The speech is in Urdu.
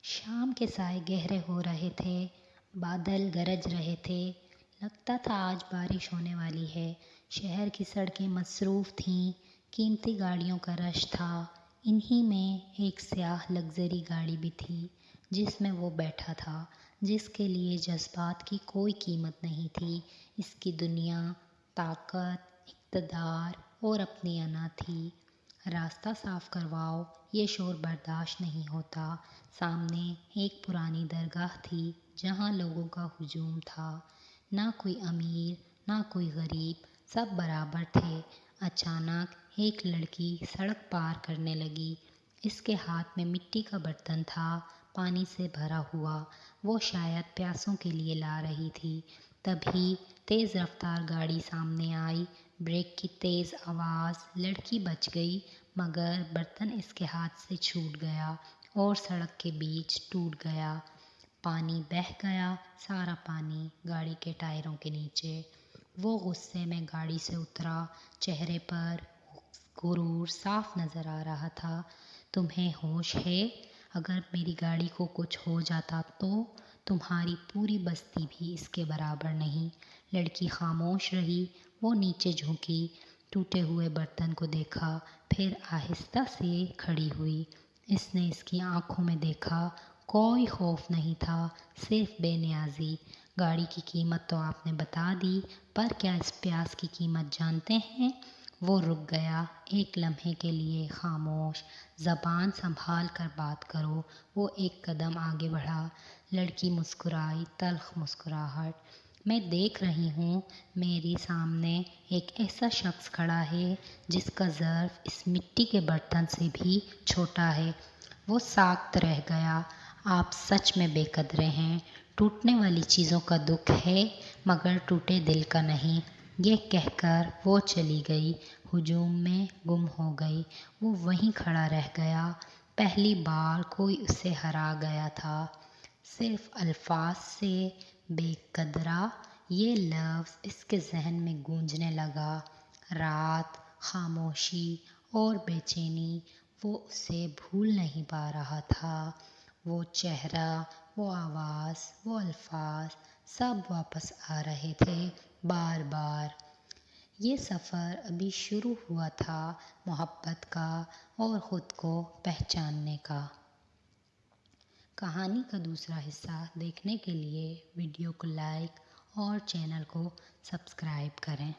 شام کے سائے گہرے ہو رہے تھے، بادل گرج رہے تھے، لگتا تھا آج بارش ہونے والی ہے۔ شہر کی سڑکیں مصروف تھیں، قیمتی گاڑیوں کا رش تھا۔ انہی میں ایک سیاہ لگژری گاڑی بھی تھی جس میں وہ بیٹھا تھا، جس کے لیے جذبات کی کوئی قیمت نہیں تھی۔ اس کی دنیا طاقت، اقتدار اور اپنی انا تھی۔ راستہ صاف کرواؤ، یہ شور برداشت نہیں ہوتا۔ سامنے ایک پرانی درگاہ تھی جہاں لوگوں کا ہجوم تھا، نہ کوئی امیر نہ کوئی غریب، سب برابر تھے۔ اچانک ایک لڑکی سڑک پار کرنے لگی۔ اس کے ہاتھ میں مٹی کا برتن تھا، پانی سے بھرا ہوا۔ وہ شاید پیاسوں کے لیے لا رہی تھی۔ تبھی تیز رفتار گاڑی سامنے آئی، بریک کی تیز آواز، لڑکی بچ گئی، مگر برتن اس کے ہاتھ سے چھوٹ گیا اور سڑک کے بیچ ٹوٹ گیا۔ پانی بہہ گیا، سارا پانی گاڑی کے ٹائروں کے نیچے۔ وہ غصے میں گاڑی سے اترا، چہرے پر غرور صاف نظر آ رہا تھا۔ تمہیں ہوش ہے؟ اگر میری گاڑی کو کچھ ہو جاتا تو تمہاری پوری بستی بھی اس کے برابر نہیں۔ لڑکی خاموش رہی۔ وہ نیچے جھکی، ٹوٹے ہوئے برتن کو دیکھا، پھر آہستہ سے کھڑی ہوئی۔ اس نے اس کی آنکھوں میں دیکھا، کوئی خوف نہیں تھا، صرف بے نیازی۔ گاڑی کی قیمت تو آپ نے بتا دی، پر کیا اس پیاس کی قیمت جانتے ہیں؟ وہ رک گیا، ایک لمحے کے لیے خاموش۔ زبان سنبھال کر بات کرو۔ وہ ایک قدم آگے بڑھا۔ لڑکی مسکرائی، تلخ مسکراہٹ۔ میں دیکھ رہی ہوں، میرے سامنے ایک ایسا شخص کھڑا ہے جس کا ظرف اس مٹی کے برتن سے بھی چھوٹا ہے۔ وہ ساکت رہ گیا۔ آپ سچ میں بے قدرے ہیں۔ ٹوٹنے والی چیزوں کا دکھ ہے، مگر ٹوٹے دل کا نہیں۔ یہ کہہ کر وہ چلی گئی، ہجوم میں گم ہو گئی۔ وہ وہیں کھڑا رہ گیا۔ پہلی بار کوئی اسے ہرا گیا تھا۔ صرف الفاظ سے، بے قدرہ، یہ لفظ اس کے ذہن میں گونجنے لگا۔ رات، خاموشی اور بے چینی، وہ اسے بھول نہیں پا رہا تھا۔ وہ چہرہ، وہ آواز، وہ الفاظ، سب واپس آ رہے تھے، بار بار۔ یہ سفر ابھی شروع ہوا تھا، محبت کا اور خود کو پہچاننے کا۔ کہانی کا دوسرا حصہ دیکھنے کے لیے ویڈیو کو لائک اور چینل کو سبسکرائب کریں۔